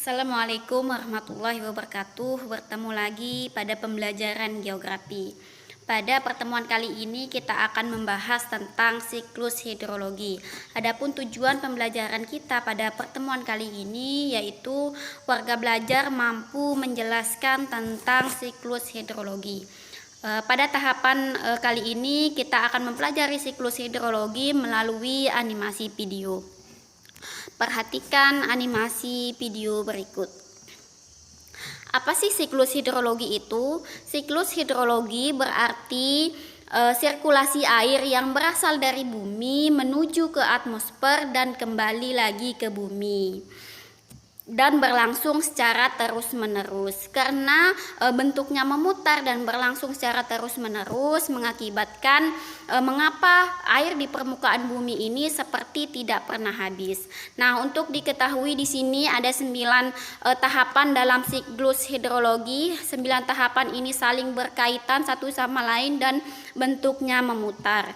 Assalamualaikum warahmatullahi wabarakatuh. Bertemu lagi pada pembelajaran geografi. Pada pertemuan kali ini kita akan membahas tentang siklus hidrologi. Adapun tujuan pembelajaran kita pada pertemuan kali ini yaitu warga belajar mampu menjelaskan tentang siklus hidrologi. Pada tahapan kali ini kita akan mempelajari siklus hidrologi melalui animasi video. Perhatikan animasi video berikut. Apa sih siklus hidrologi itu? Siklus hidrologi berarti sirkulasi air yang berasal dari bumi menuju ke atmosfer dan kembali lagi ke bumi, dan berlangsung secara terus-menerus. Karena bentuknya memutar dan berlangsung secara terus-menerus mengakibatkan mengapa air di permukaan bumi ini seperti tidak pernah habis. Nah, untuk diketahui di sini ada 9 tahapan dalam siklus hidrologi. 9 tahapan ini saling berkaitan satu sama lain dan bentuknya memutar.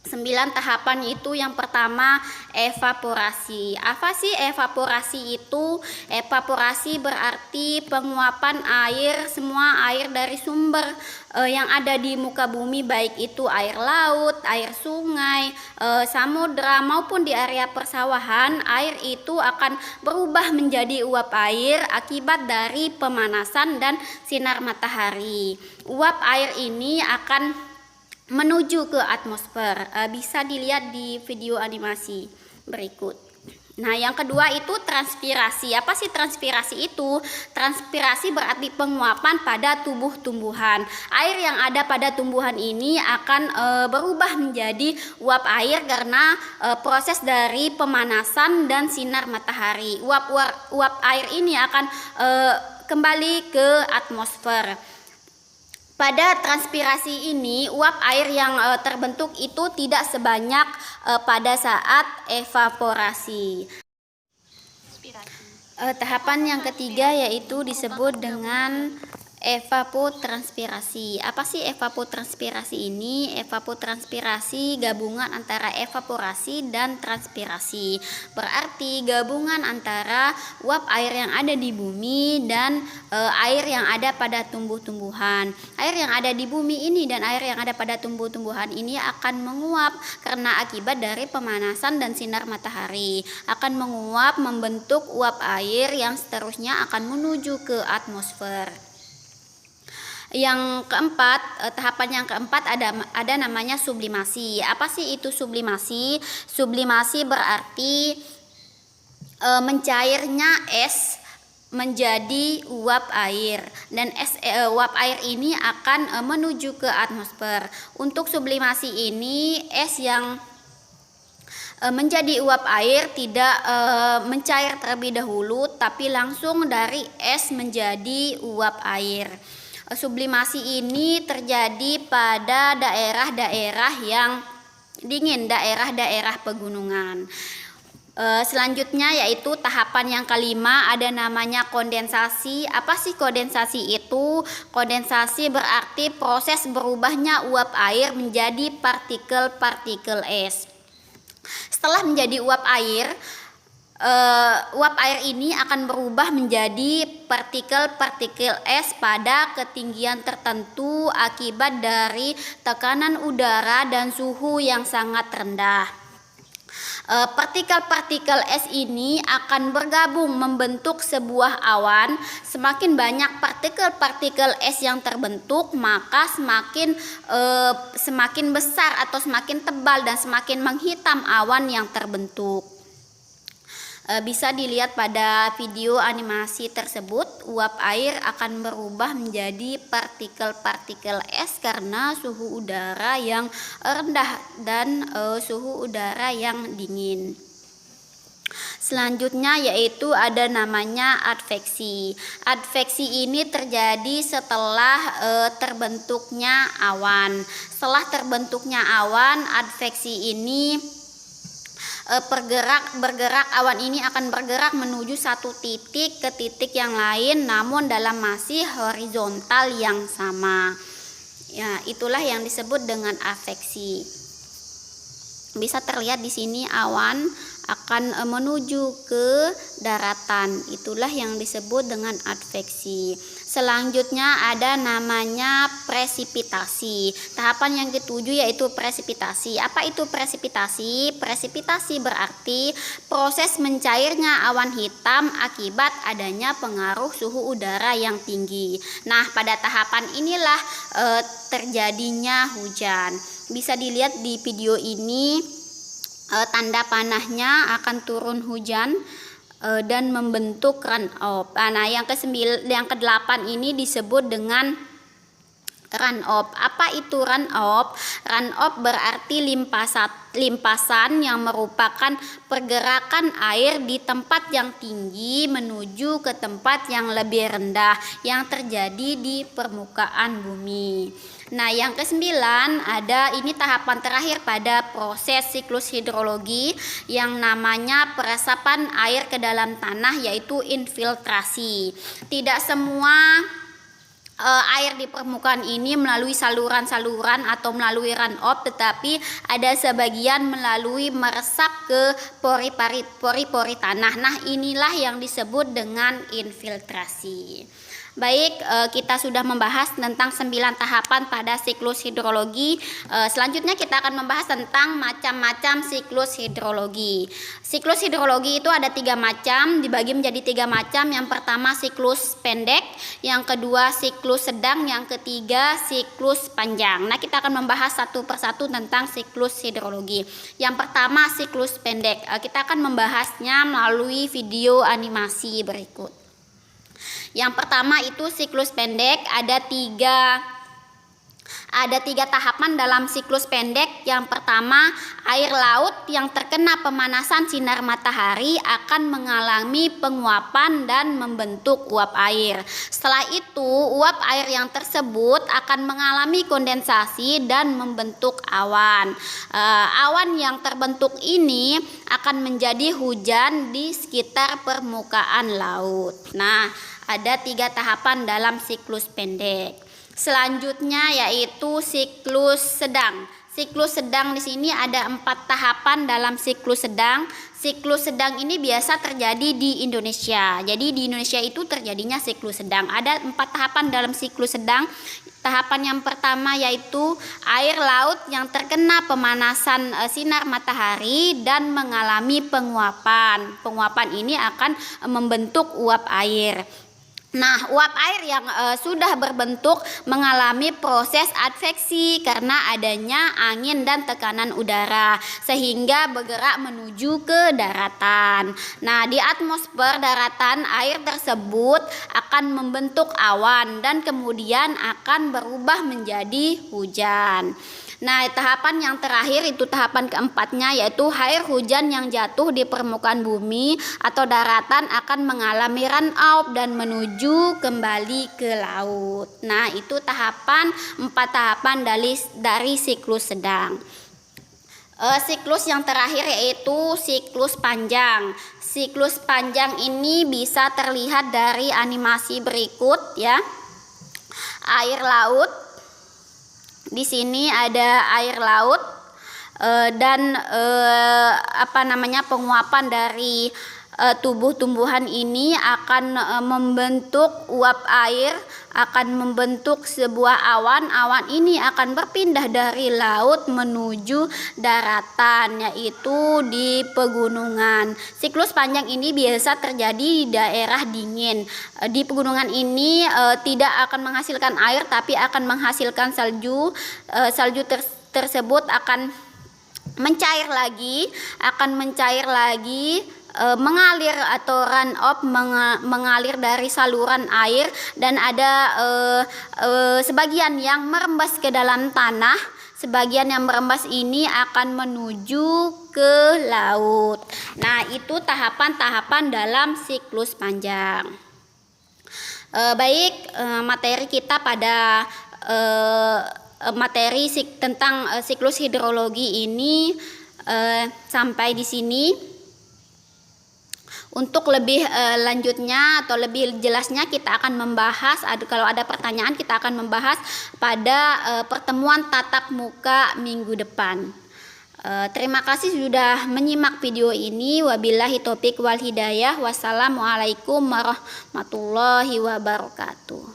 9 tahapan itu yang pertama evaporasi. Apa sih evaporasi itu? Evaporasi berarti penguapan air, semua air dari sumber yang ada di muka bumi, baik itu air laut, air sungai, samudra maupun di area persawahan. Air itu akan berubah menjadi uap air akibat dari pemanasan dan sinar matahari. Uap air ini akan menuju ke atmosfer. Bisa dilihat di video animasi berikut. Nah, yang kedua itu transpirasi. Apa sih transpirasi itu? Transpirasi berarti penguapan pada tumbuh-tumbuhan. Air yang ada pada tumbuhan ini akan berubah menjadi uap air karena proses dari pemanasan dan sinar matahari. Uap air ini akan kembali ke atmosfer. Pada transpirasi ini, uap air yang terbentuk itu tidak sebanyak pada saat evaporasi. Tahapan yang ketiga yaitu disebut dengan evapotranspirasi. Apa sih evapotranspirasi ini? Evapotranspirasi gabungan antara evaporasi dan transpirasi. Berarti gabungan antara uap air yang ada di bumi dan air yang ada pada tumbuh-tumbuhan. Air yang ada di bumi ini dan air yang ada pada tumbuh-tumbuhan ini akan menguap karena akibat dari pemanasan dan sinar matahari. Akan menguap membentuk uap air yang seterusnya akan menuju ke atmosfer. Yang keempat, tahapan yang keempat ada namanya sublimasi. Apa sih itu sublimasi? Sublimasi berarti mencairnya es menjadi uap air, dan uap air ini akan menuju ke atmosfer. Untuk sublimasi ini es yang menjadi uap air tidak mencair terlebih dahulu, tapi langsung dari es menjadi uap air. Sublimasi ini terjadi pada daerah-daerah yang dingin, daerah-daerah pegunungan. Selanjutnya yaitu tahapan yang kelima ada namanya kondensasi. Apa sih kondensasi itu? Kondensasi berarti proses berubahnya uap air menjadi partikel-partikel es. Setelah menjadi uap air ini akan berubah menjadi partikel-partikel es pada ketinggian tertentu akibat dari tekanan udara dan suhu yang sangat rendah. Partikel-partikel es ini akan bergabung membentuk sebuah awan. Semakin banyak partikel-partikel es yang terbentuk, maka semakin besar atau semakin tebal dan semakin menghitam awan yang terbentuk. Bisa dilihat pada video animasi tersebut, uap air akan berubah menjadi partikel-partikel es karena suhu udara yang rendah dan suhu udara yang dingin. Selanjutnya yaitu ada namanya adveksi. Adveksi ini terjadi setelah terbentuknya awan. Setelah terbentuknya awan, adveksi ini bergerak awan ini akan bergerak menuju satu titik ke titik yang lain, namun dalam masih horizontal yang sama. Ya, itulah yang disebut dengan adveksi. Bisa terlihat di sini awan akan menuju ke daratan. Itulah yang disebut dengan adveksi. Selanjutnya ada namanya presipitasi. Tahapan yang ketujuh yaitu presipitasi. Apa itu presipitasi? Presipitasi berarti proses mencairnya awan hitam akibat adanya pengaruh suhu udara yang tinggi. Nah, pada tahapan inilah terjadinya hujan. Bisa dilihat di video ini, tanda panahnya akan turun hujan dan membentuk run-off. Nah, yang ke-8 ini disebut dengan run-off. Apa itu run-off? Run-off berarti limpasan yang merupakan pergerakan air di tempat yang tinggi menuju ke tempat yang lebih rendah yang terjadi di permukaan bumi. Nah, yang ke-9 ada ini tahapan terakhir pada proses siklus hidrologi yang namanya peresapan air ke dalam tanah, yaitu infiltrasi. Tidak semua air di permukaan ini melalui saluran-saluran atau melalui run-off, tetapi ada sebagian melalui meresap ke pori-pori tanah. Nah, inilah yang disebut dengan infiltrasi. Baik, kita sudah membahas tentang 9 tahapan pada siklus hidrologi. Selanjutnya kita akan membahas tentang macam-macam siklus hidrologi. Siklus hidrologi itu ada 3 macam, dibagi menjadi 3 macam. Yang pertama siklus pendek, yang kedua siklus sedang, yang ketiga siklus panjang. Nah, kita akan membahas satu persatu tentang siklus hidrologi. Yang pertama siklus pendek. Kita akan membahasnya melalui video animasi berikut. Yang pertama itu siklus pendek, ada tiga tahapan dalam siklus pendek. Yang pertama, air laut yang terkena pemanasan sinar matahari akan mengalami penguapan dan membentuk uap air. Setelah itu, uap air yang tersebut akan mengalami kondensasi dan membentuk awan. Awan yang terbentuk ini akan menjadi hujan di sekitar permukaan laut. Nah, ada 3 tahapan dalam siklus pendek. Selanjutnya yaitu siklus sedang. Siklus sedang di sini ada 4 tahapan dalam siklus sedang. Siklus sedang ini biasa terjadi di Indonesia. Jadi di Indonesia itu terjadinya siklus sedang. Ada 4 tahapan dalam siklus sedang. Tahapan yang pertama yaitu air laut yang terkena pemanasan sinar matahari dan mengalami penguapan. Penguapan ini akan membentuk uap air. Nah, uap air yang sudah berbentuk mengalami proses adveksi karena adanya angin dan tekanan udara sehingga bergerak menuju ke daratan. Nah, di atmosfer daratan air tersebut akan membentuk awan dan kemudian akan berubah menjadi hujan. Nah, tahapan yang terakhir itu tahapan keempatnya yaitu air hujan yang jatuh di permukaan bumi atau daratan akan mengalami run-off dan menuju kembali ke laut. Nah, itu 4 tahapan dari siklus sedang. Siklus yang terakhir yaitu siklus panjang. Siklus panjang ini bisa terlihat dari animasi berikut ya. Air laut. Di sini ada air laut dan penguapan dari tumbuh-tumbuhan ini akan membentuk uap air, akan membentuk sebuah awan. Awan ini akan berpindah dari laut menuju daratan, yaitu di pegunungan. Siklus panjang ini biasa terjadi di daerah dingin. Di pegunungan ini tidak akan menghasilkan air, tapi akan menghasilkan salju. Salju tersebut akan mencair lagi, mengalir atau run off, mengalir dari saluran air, dan ada sebagian yang merembes ke dalam tanah. Sebagian yang merembes ini akan menuju ke laut. Nah, itu tahapan-tahapan dalam siklus panjang. Materi kita pada tentang siklus hidrologi ini sampai di sini. Untuk lebih lanjutnya atau lebih jelasnya kita akan membahas, kalau ada pertanyaan kita akan membahas pada pertemuan tatap muka minggu depan. Terima kasih sudah menyimak video ini. Wabillahi taufiq wal hidayah. Wassalamualaikum warahmatullahi wabarakatuh.